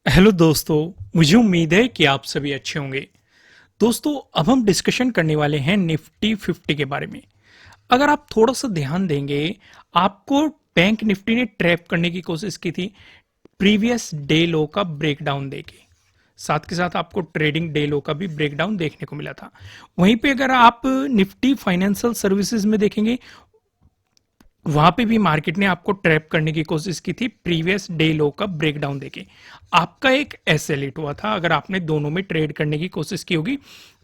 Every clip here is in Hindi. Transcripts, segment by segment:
हेलो दोस्तों। मुझे उम्मीद है कि आप सभी अच्छे होंगे। दोस्तों, अब हम डिस्कशन करने वाले हैं निफ्टी 50 के बारे में। अगर आप थोड़ा सा ध्यान देंगे, आपको बैंक निफ्टी ने ट्रैप करने की कोशिश की थी प्रीवियस डे लो का ब्रेकडाउन देके। साथ के साथ आपको ट्रेडिंग डे लो का भी ब्रेकडाउन देखने को मिला था। वहीं पे अगर आप निफ्टी फाइनेंशियल सर्विसेज में देखेंगे, वहां पे भी मार्केट ने आपको ट्रैप करने की कोशिश की थी प्रीवियस डे लो का ब्रेकडाउन देके। आपका एक एसएल हिट हुआ था अगर आपने दोनों में ट्रेड करने की कोशिश की होगी,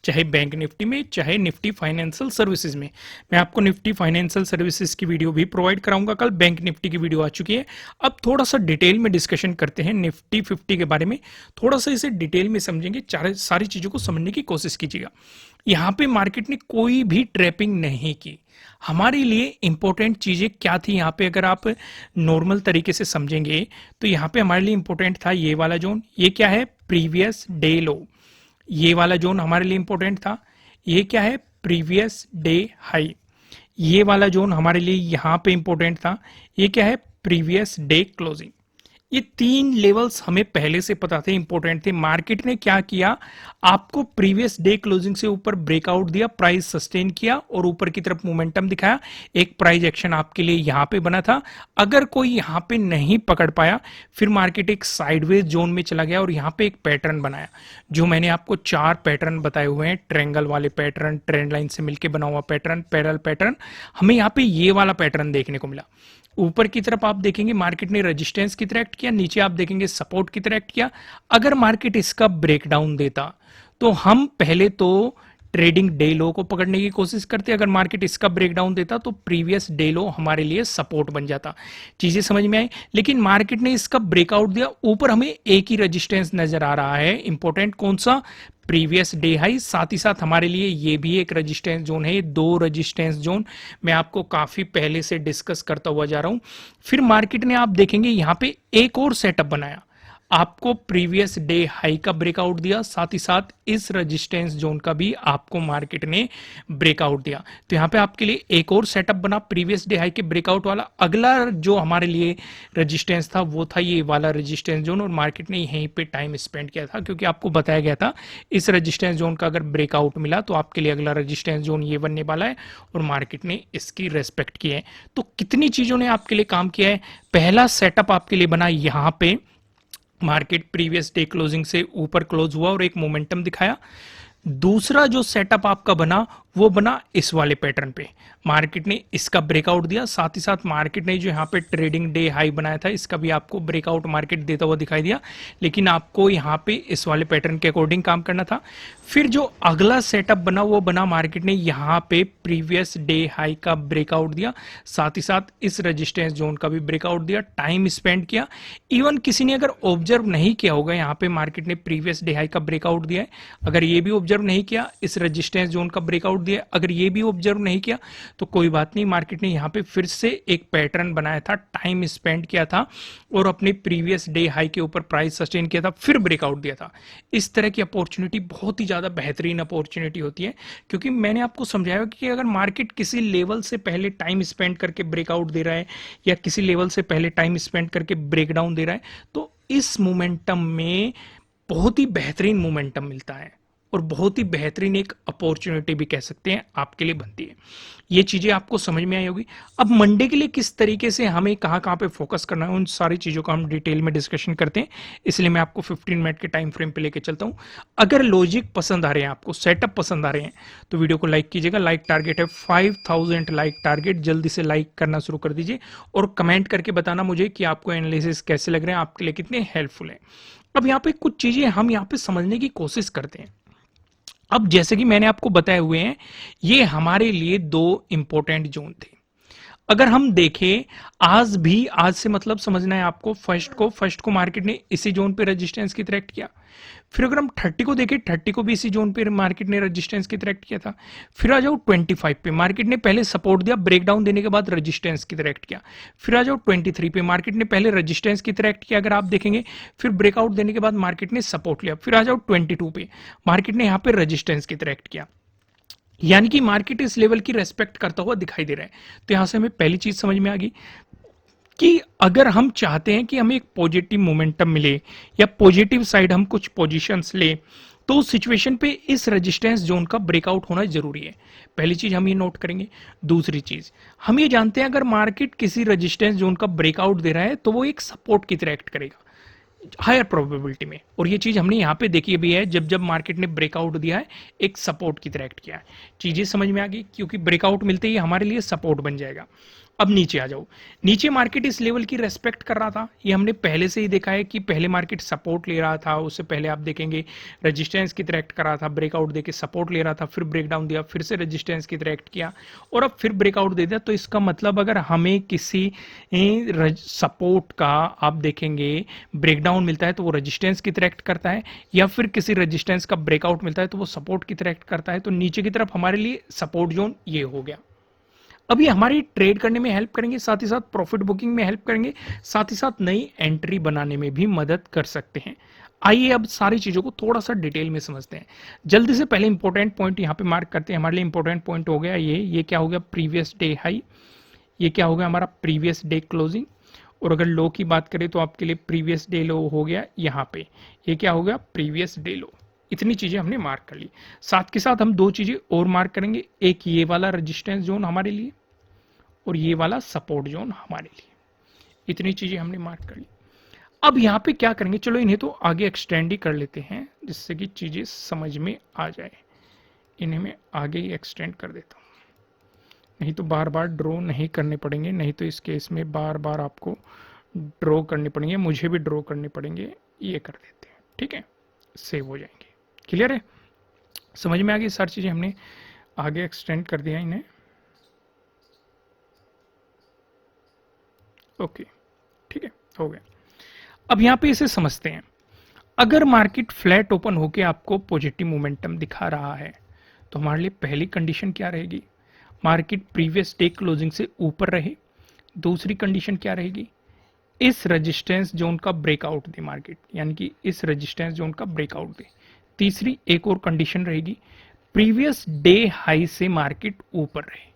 चाहे बैंक निफ्टी में चाहे निफ्टी फाइनेंशियल सर्विसेज में। मैं आपको निफ्टी फाइनेंशियल सर्विसेज की वीडियो भी प्रोवाइड कराऊंगा, कल बैंक निफ्टी की वीडियो आ चुकी है। अब थोड़ा सा डिटेल में डिस्कशन करते हैं निफ्टी 50 के बारे में। थोड़ा सा इसे डिटेल में समझेंगे, सारी चीजों को समझने की कोशिश कीजिएगा। यहाँ पे मार्केट ने कोई भी ट्रैपिंग नहीं की। हमारे लिए इंपॉर्टेंट चीजें क्या थी यहाँ पे, अगर आप नॉर्मल तरीके से समझेंगे तो यहाँ पे हमारे लिए इंपॉर्टेंट था ये वाला जोन। ये क्या है? प्रीवियस डे लो। ये वाला जोन हमारे लिए इंपॉर्टेंट था। ये क्या है? Previous day high. ये वाला जोन हमारे लिए यहाँ पे इंपॉर्टेंट था। ये क्या है? Previous day closing. ये तीन लेवल्स हमें पहले से पता थे, इंपॉर्टेंट थे। मार्केट ने क्या किया, आपको प्रीवियस डे क्लोजिंग से ऊपर ब्रेकआउट दिया, प्राइस सस्टेन किया और ऊपर की तरफ मोमेंटम दिखाया। एक प्राइस एक्शन आपके लिए यहां पे बना था। अगर कोई यहां पे नहीं पकड़ पाया, फिर मार्केट एक साइडवेज जोन में चला गया और यहां पे एक पैटर्न बनाया, जो मैंने आपको चार पैटर्न बताए हुए हैं। ट्रायंगल वाले पैटर्न, ट्रेंड लाइन से मिलकर बना हुआ पैटर्न, पैरेलल पैटर्न। हमें यहाँ पे ये वाला पैटर्न देखने को मिला। ऊपर की तरफ आप देखेंगे मार्केट ने रेजिस्टेंस की तरह एक्ट किया, नीचे आप देखेंगे सपोर्ट की तरह एक्ट किया। अगर मार्केट इसका ब्रेकडाउन देता तो हम पहले तो ट्रेडिंग डे लो को पकड़ने की कोशिश करते। अगर मार्केट इसका ब्रेकडाउन देता तो प्रीवियस डे लो हमारे लिए सपोर्ट बन जाता। चीजें समझ में आई। लेकिन मार्केट ने इसका ब्रेकआउट दिया, ऊपर हमें एक ही रेजिस्टेंस नजर आ रहा है, इंपॉर्टेंट कौन सा? Previous day high. साथ ही साथ हमारे लिए ये भी एक रेजिस्टेंस जोन है। ये दो रेजिस्टेंस जोन मैं आपको काफी पहले से डिस्कस करता हुआ जा रहा हूं। फिर मार्केट ने आप देखेंगे यहां पे एक और सेटअप बनाया, आपको प्रीवियस डे हाई का ब्रेकआउट दिया, साथ ही साथ इस रेजिस्टेंस जोन का भी आपको मार्केट ने ब्रेकआउट दिया। तो यहां पे आपके लिए एक और सेटअप बना प्रीवियस डे हाई के ब्रेकआउट वाला। अगला जो हमारे लिए रेजिस्टेंस था वो था ये वाला रेजिस्टेंस जोन, और मार्केट ने यहीं पे टाइम स्पेंड किया था, क्योंकि आपको बताया गया था इस रेजिस्टेंस जोन का अगर ब्रेकआउट मिला तो आपके लिए अगला रेजिस्टेंस जोन ये बनने वाला है, और मार्केट ने इसकी रेस्पेक्ट की है। तो कितनी चीजों ने आपके लिए काम किया है। पहला सेटअप आपके लिए बना यहां पे, मार्केट प्रीवियस डे क्लोजिंग से ऊपर क्लोज हुआ और एक मोमेंटम दिखाया। दूसरा जो सेटअप आपका बना वो बना इस वाले पैटर्न पे, मार्केट ने इसका ब्रेकआउट दिया। साथ ही साथ मार्केट ने जो यहाँ पे ट्रेडिंग डे हाई बनाया था इसका भी आपको ब्रेकआउट मार्केट देता हुआ दिखाई दिया, लेकिन आपको यहाँ पे इस वाले पैटर्न के अकॉर्डिंग काम करना था। फिर जो अगला सेटअप बना वो बना, मार्केट ने यहाँ पे प्रीवियस डे हाई का ब्रेकआउट दिया, साथ ही साथ इस रेजिस्टेंस जोन का भी ब्रेकआउट दिया, टाइम स्पेंड किया। इवन किसी ने अगर ऑब्जर्व नहीं किया होगा, यहाँ पे मार्केट ने प्रीवियस डे हाई का ब्रेकआउट दिया है, अगर ये भी ऑब्जर्व नहीं किया, इस रेजिस्टेंस जोन का ब्रेकआउट दिया, अगर ये भी ऑब्जर्व नहीं किया, तो कोई बात नहीं, मार्केट ने यहां पे फिर से एक पैटर्न बनाया था, टाइम स्पेंड किया था और अपने प्रीवियस डे हाई के ऊपर प्राइस सस्टेन किया था, फिर ब्रेकआउट दिया था। इस तरह की अपॉर्चुनिटी बहुत ही ज्यादा बेहतरीन अपॉर्चुनिटी होती है, क्योंकि मैंने आपको समझाया कि अगर मार्केट किसी लेवल से पहले टाइम स्पेंड करके ब्रेकआउट दे रहा है या किसी लेवल से पहले टाइम स्पेंड करके ब्रेकडाउन दे रहा है, तो इस मोमेंटम में बहुत ही बेहतरीन मोमेंटम मिलता है और बहुत ही बेहतरीन एक अपॉर्चुनिटी भी कह सकते हैं आपके लिए बनती है। ये चीजें आपको समझ में आई होगी। अब मंडे के लिए किस तरीके से हमें कहां कहां पे फोकस करना है, उन सारी चीजों का हम डिटेल में डिस्कशन करते हैं, इसलिए मैं आपको 15 मिनट के टाइम फ्रेम पे लेके चलता हूं। अगर लॉजिक पसंद आ रहे हैं, आपको सेटअप पसंद आ रहे हैं, तो वीडियो को लाइक कीजिएगा। लाइक टारगेट है 5000 लाइक टारगेट, जल्दी से लाइक करना शुरू कर दीजिए और कमेंट करके बताना मुझे कि आपको एनालिसिस कैसे लग रहे हैं, आपके लिए कितने हेल्पफुल है। अब यहाँ पे कुछ चीजें हम यहाँ पे समझने की कोशिश करते हैं। अब जैसे कि मैंने आपको बताए हुए हैं, ये हमारे लिए दो इंपॉर्टेंट जोन थे। अगर हम देखें, आज से मतलब समझना है आपको, फर्स्ट को मार्केट ने इसी जोन पे रेजिस्टेंस की तरह एक्ट किया। फिर अगर हम 30 को देखें, 30 को भी इसी जोन पे मार्केट ने रेजिस्टेंस की तरह एक्ट किया था। फिर आ जाओ 25 पे, मार्केट ने पहले सपोर्ट दिया, ब्रेकडाउन देने के बाद रेजिस्टेंस की तरह एक्ट किया। फिर आ जाओ 23 पे, मार्केट ने पहले रेजिस्टेंस की तरह एक्ट किया अगर आप देखेंगे, फिर ब्रेकआउट देने के बाद मार्केट ने सपोर्ट लिया। फिर आ जाओ 22 पे, मार्केट ने यहाँ पे रेजिस्टेंस की तरह एक्ट किया, यानी कि मार्केट इस लेवल की रेस्पेक्ट करता हुआ दिखाई दे रहा है। तो यहां से हमें पहली चीज समझ में आ गई, कि अगर हम चाहते हैं कि हमें एक पॉजिटिव मोमेंटम मिले या पॉजिटिव साइड हम कुछ पोजीशंस ले, तो उस सिचुएशन पे इस रेजिस्टेंस जोन का ब्रेकआउट होना जरूरी है। पहली चीज हम ये नोट करेंगे। दूसरी चीज हम ये जानते हैं अगर मार्केट किसी रेजिस्टेंस जोन का ब्रेकआउट दे रहा है तो वो एक सपोर्ट की तरह एक्ट करेगा हायर प्रोबेबिलिटी में, और ये चीज हमने यहाँ पे देखी भी है, जब जब मार्केट ने ब्रेकआउट दिया है एक सपोर्ट की तरह एक्ट किया है। चीजें समझ में आ गई, क्योंकि ब्रेकआउट मिलते ही हमारे लिए सपोर्ट बन जाएगा। अब नीचे आ जाओ। नीचे मार्केट इस लेवल की रेस्पेक्ट कर रहा था, ये हमने पहले से ही देखा है कि पहले मार्केट सपोर्ट ले रहा था, उससे पहले आप देखेंगे रेजिस्टेंस की तरह एक्ट कर रहा था, ब्रेकआउट देके सपोर्ट ले रहा था, फिर ब्रेकडाउन दिया, फिर से रेजिस्टेंस की तरह एक्ट किया और अब फिर ब्रेकआउट दे दिया। तो इसका मतलब अगर हमें किसी सपोर्ट का आप देखेंगे ब्रेकडाउन मिलता है तो वो रेजिस्टेंस की तरह एक्ट करता है, या फिर किसी रेजिस्टेंस का ब्रेकआउट मिलता है तो वो सपोर्ट की तरह एक्ट करता है। तो नीचे की तरफ हमारे लिए सपोर्ट जोन ये हो गया। अब ये हमारी ट्रेड करने में हेल्प करेंगे, साथ ही साथ प्रॉफिट बुकिंग में हेल्प करेंगे, साथ ही साथ नई एंट्री बनाने में भी मदद कर सकते हैं। आइए अब सारी चीजों को थोड़ा सा डिटेल में समझते हैं। जल्दी से पहले इंपॉर्टेंट पॉइंट यहाँ पे मार्क करते हैं। हमारे लिए इंपॉर्टेंट पॉइंट हो गया ये क्या हो गया, प्रीवियस डे हाई, ये क्या हो गया हमारा प्रीवियस डे क्लोजिंग, और अगर लो की बात करें तो आपके लिए प्रीवियस डे लो हो गया यहाँ पे, ये क्या हो गया प्रीवियस डे लो। इतनी चीजें हमने मार्क कर ली। साथ के साथ हम दो चीजें और मार्क करेंगे, एक ये वाला रेजिस्टेंस जोन हमारे लिए और ये वाला सपोर्ट जोन हमारे लिए। इतनी चीजें हमने मार्क कर ली। अब यहाँ पे क्या करेंगे, चलो इन्हें तो आगे एक्सटेंड ही कर लेते हैं जिससे कि चीजें समझ में आ जाए। इन्हें मैं आगे ही एक्सटेंड कर देता हूँ, नहीं तो बार बार ड्रॉ नहीं करने पड़ेंगे, नहीं तो इस केस में बार बार आपको ड्रॉ करने पड़ेंगे, मुझे भी ड्रॉ करने पड़ेंगे। ये कर देते हैं, ठीक है, सेव हो जाएंगे। क्लियर है, समझ में आ गई सारी चीजें, हमने आगे एक्सटेंड कर दिया इन्हें। ओके, ठीक है, हो गया। अब यहां पे इसे समझते हैं। अगर मार्केट फ्लैट ओपन होके आपको पॉजिटिव मोमेंटम दिखा रहा है तो हमारे लिए पहली कंडीशन क्या रहेगी, मार्केट प्रीवियस डे क्लोजिंग से ऊपर रहे। दूसरी कंडीशन क्या रहेगी, इस रेजिस्टेंस जोन का ब्रेकआउट दे मार्केट, यानी कि इस रेजिस्टेंस जोन का ब्रेकआउट दे। तीसरी एक और कंडीशन रहेगी, प्रीवियस डे हाई से मार्केट ऊपर रहे।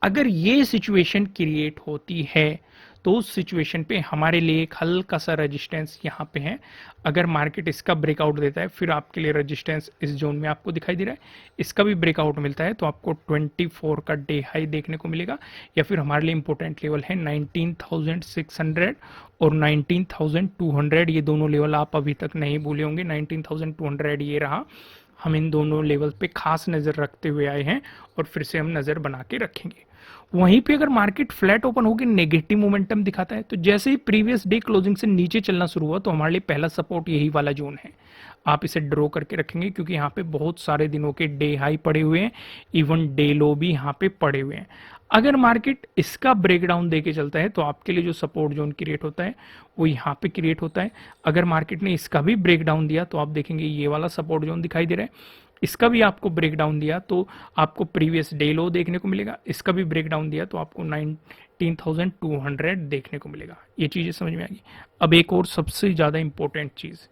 अगर ये सिचुएशन क्रिएट होती है तो उस सिचुएशन पे हमारे लिए एक हल्का सा रेजिस्टेंस यहाँ पे है। अगर मार्केट इसका ब्रेकआउट देता है, फिर आपके लिए रेजिस्टेंस इस जोन में आपको दिखाई दे रहा है, इसका भी ब्रेकआउट मिलता है तो आपको 24 का डे हाई देखने को मिलेगा, या फिर हमारे लिए इंपॉर्टेंट लेवल है 19,600 और 19,200। ये दोनों लेवल आप अभी तक नहीं भूले होंगे। 19,200 ये रहा, हम इन दोनों लेवल पे खास नजर रखते हुए आए हैं और फिर से हम नजर बना के रखेंगे। वहीं पे अगर मार्केट फ्लैट ओपन होकर नेगेटिव मोमेंटम दिखाता है तो जैसे ही प्रीवियस डे क्लोजिंग से नीचे चलना शुरू हुआ तो हमारे लिए पहला सपोर्ट यही वाला जोन है। आप इसे ड्रॉ करके रखेंगे क्योंकि यहाँ पे बहुत सारे दिनों के डे हाई पड़े हुए हैं, इवन डे लो भी यहाँ पे पड़े हुए हैं। अगर मार्केट इसका ब्रेकडाउन देके चलता है तो आपके लिए जो सपोर्ट जोन क्रिएट होता है वो यहाँ पे क्रिएट होता है। अगर मार्केट ने इसका भी ब्रेकडाउन दिया तो आप देखेंगे ये वाला सपोर्ट जोन दिखाई दे रहा है। इसका भी आपको ब्रेकडाउन दिया तो आपको प्रीवियस डे लो देखने को मिलेगा, इसका भी ब्रेकडाउन दिया तो आपको 19,200 देखने को मिलेगा। ये चीजें समझ में आएगी। अब एक और सबसे ज्यादा इंपॉर्टेंट चीज,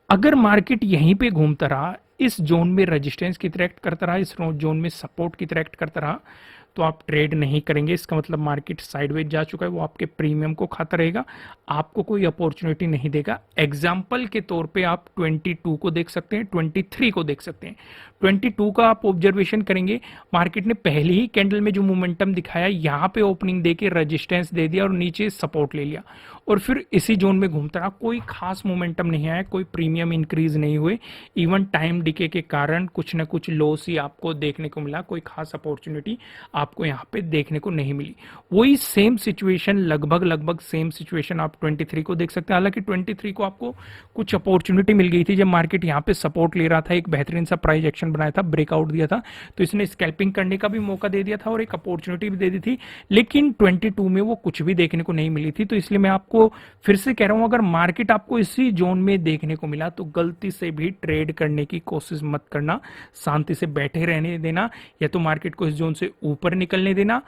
अगर मार्केट यहीं पे घूमता रहा, इस जोन में रेजिस्टेंस की तरह एक्ट करता रहा, इस जोन में सपोर्ट की तरह एक्ट करता रहा, तो आप ट्रेड नहीं करेंगे। इसका मतलब मार्केट साइडवेज जा चुका है, वो आपके प्रीमियम को खाता रहेगा, आपको कोई अपॉर्चुनिटी नहीं देगा। एग्जाम्पल के तौर पे आप 22 को देख सकते हैं, 23 को देख सकते हैं। 22 का आप ऑब्जर्वेशन करेंगे, मार्केट ने पहली ही कैंडल में जो मोमेंटम दिखाया, यहाँ पे ओपनिंग देके रेजिस्टेंस दे दिया और नीचे सपोर्ट ले लिया और फिर इसी जोन में घूमता रहा। कोई खास मोमेंटम नहीं आया, कोई प्रीमियम इंक्रीज नहीं हुए, इवन टाइम डिके के कारण कुछ ना कुछ लॉस ही आपको देखने को मिला, कोई खास अपॉर्चुनिटी आपको यहाँ पे देखने को नहीं मिली। वही सेम सिचुएशन, लगभग सेम सिचुएशन आप 23 को देख सकते हैं। हालांकि 23 को आपको कुछ अपॉर्चुनिटी मिल गई थी जब मार्केट यहाँ पे सपोर्ट ले रहा था, एक बेहतरीन सा प्राइस एक्शन बनाया था, ब्रेकआउट दिया था, तो इसने स्कैल्पिंग करने का भी मौका दे दिया था और एक अपॉर्चुनिटी भी दे दी थी। लेकिन 22 में वो कुछ भी देखने को नहीं मिली थी। तो इसलिए मैं आपको फिर से कह रहा हूं, अगर मार्केट आपको इसी जोन में देखने को मिला तो गलती से भी ट्रेड करने की कोशिश मत करना, शांति से बैठे रहने देना, या तो मार्केट को इस जोन से ऊपर निकलने देना,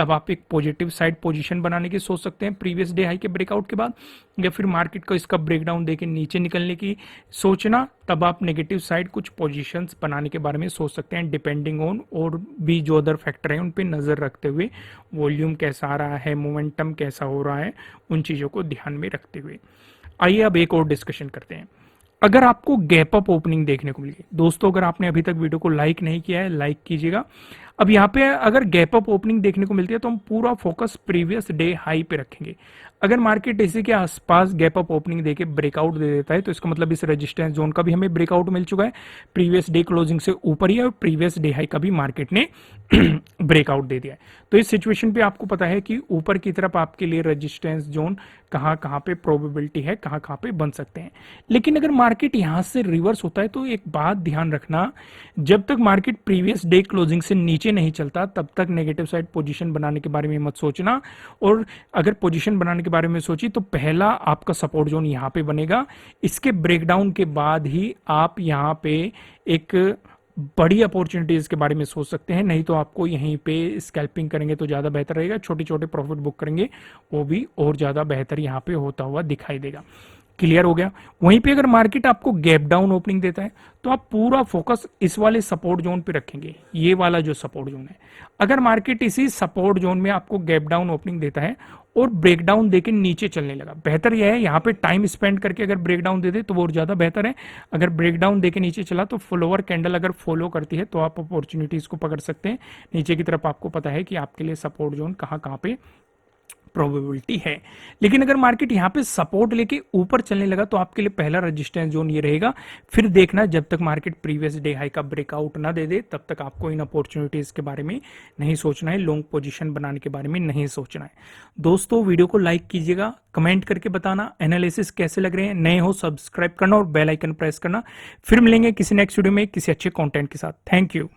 तब आप एक पॉजिटिव साइड पोजीशन बनाने की सोच सकते हैं प्रीवियस डे हाई के ब्रेकआउट के बाद, या फिर मार्केट को इसका ब्रेकडाउन देके नीचे निकलने की सोचना, तब आप नेगेटिव साइड कुछ पोजीशंस बनाने के बारे में सोच सकते हैं, डिपेंडिंग ऑन और भी जो अदर फैक्टर हैं उन पे नजर रखते हुए, वॉल्यूम कैसा आ रहा है, मोमेंटम कैसा हो रहा है, उन चीजों को ध्यान में रखते हुए। आइए अब एक और डिस्कशन करते हैं। अगर आपको गैप अप ओपनिंग देखने को मिली, दोस्तों अगर आपने अभी तक वीडियो को लाइक नहीं किया है लाइक कीजिएगा। अब यहाँ पे अगर गैप अप ओपनिंग देखने को मिलती है तो हम पूरा फोकस प्रीवियस डे हाई पे रखेंगे। अगर मार्केट इसी के आसपास गैप अप ओपनिंग देके ब्रेकआउट दे देता है तो इसका मतलब इस रेजिस्टेंस जोन का भी हमें ब्रेकआउट मिल चुका है, प्रीवियस डे क्लोजिंग से ऊपर ही है और प्रीवियस डे हाई का भी मार्केट ने ब्रेकआउट दे दिया है। तो इस सिचुएशन पे आपको पता है कि ऊपर की तरफ आपके लिए रेजिस्टेंस जोन कहाँ कहाँ पे प्रोबेबिलिटी है, कहाँ कहाँ पे बन सकते हैं। लेकिन अगर मार्केट यहाँ से रिवर्स होता है तो एक बात ध्यान रखना, जब तक मार्केट प्रीवियस डे क्लोजिंग से नीचे नहीं चलता तब तक नेगेटिव साइड पोजीशन बनाने के बारे में मत सोचना। और अगर पोजीशन बनाने के बारे में सोची तो पहला आपका सपोर्ट जोन यहाँ पे बनेगा, इसके ब्रेकडाउन के बाद ही आप यहाँ पे एक बड़ी अपॉर्चुनिटीज के बारे में सोच सकते हैं। नहीं तो आपको यहीं पे स्कैल्पिंग करेंगे तो ज्यादा बेहतर रहेगा, छोटे छोटे प्रॉफिट बुक करेंगे वो भी और ज्यादा बेहतर यहाँ पे होता हुआ दिखाई देगा। क्लियर हो गया। वहीं पे अगर मार्केट आपको गैप डाउन ओपनिंग देता है तो आप पूरा फोकस इस वाले सपोर्ट जोन पे रखेंगे, ये वाला जो सपोर्ट जोन है। अगर मार्केट इसी सपोर्ट जोन में आपको गैप डाउन ओपनिंग देता है और ब्रेकडाउन देके नीचे चलने लगा, बेहतर यह है यहाँ पे टाइम स्पेंड करके अगर ब्रेकडाउन दे दे तो वो और ज्यादा बेहतर है। अगर ब्रेकडाउन देके नीचे चला तो फॉलोअर कैंडल अगर फॉलो करती है तो आप अपॉर्चुनिटीज को पकड़ सकते हैं। नीचे की तरफ आपको पता है कि आपके लिए सपोर्ट जोन कहाँ कहाँ पे प्रोबेबिलिटी है। लेकिन अगर मार्केट यहाँ पे सपोर्ट लेके ऊपर चलने लगा तो आपके लिए पहला रेजिस्टेंस जोन ये रहेगा। फिर देखना जब तक मार्केट प्रीवियस डे हाई का ब्रेकआउट ना दे दे तब तक आपको इन अपॉर्चुनिटीज के बारे में नहीं सोचना है, लॉन्ग पोजीशन बनाने के बारे में नहीं सोचना है। दोस्तों वीडियो को लाइक कीजिएगा, कमेंट करके बताना एनालिसिस कैसे लग रहे हैं, नए हो सब्सक्राइब करना और बेल आइकन प्रेस करना। फिर मिलेंगे किसी नेक्स्ट वीडियो में किसी अच्छे कंटेंट के साथ। Thank you.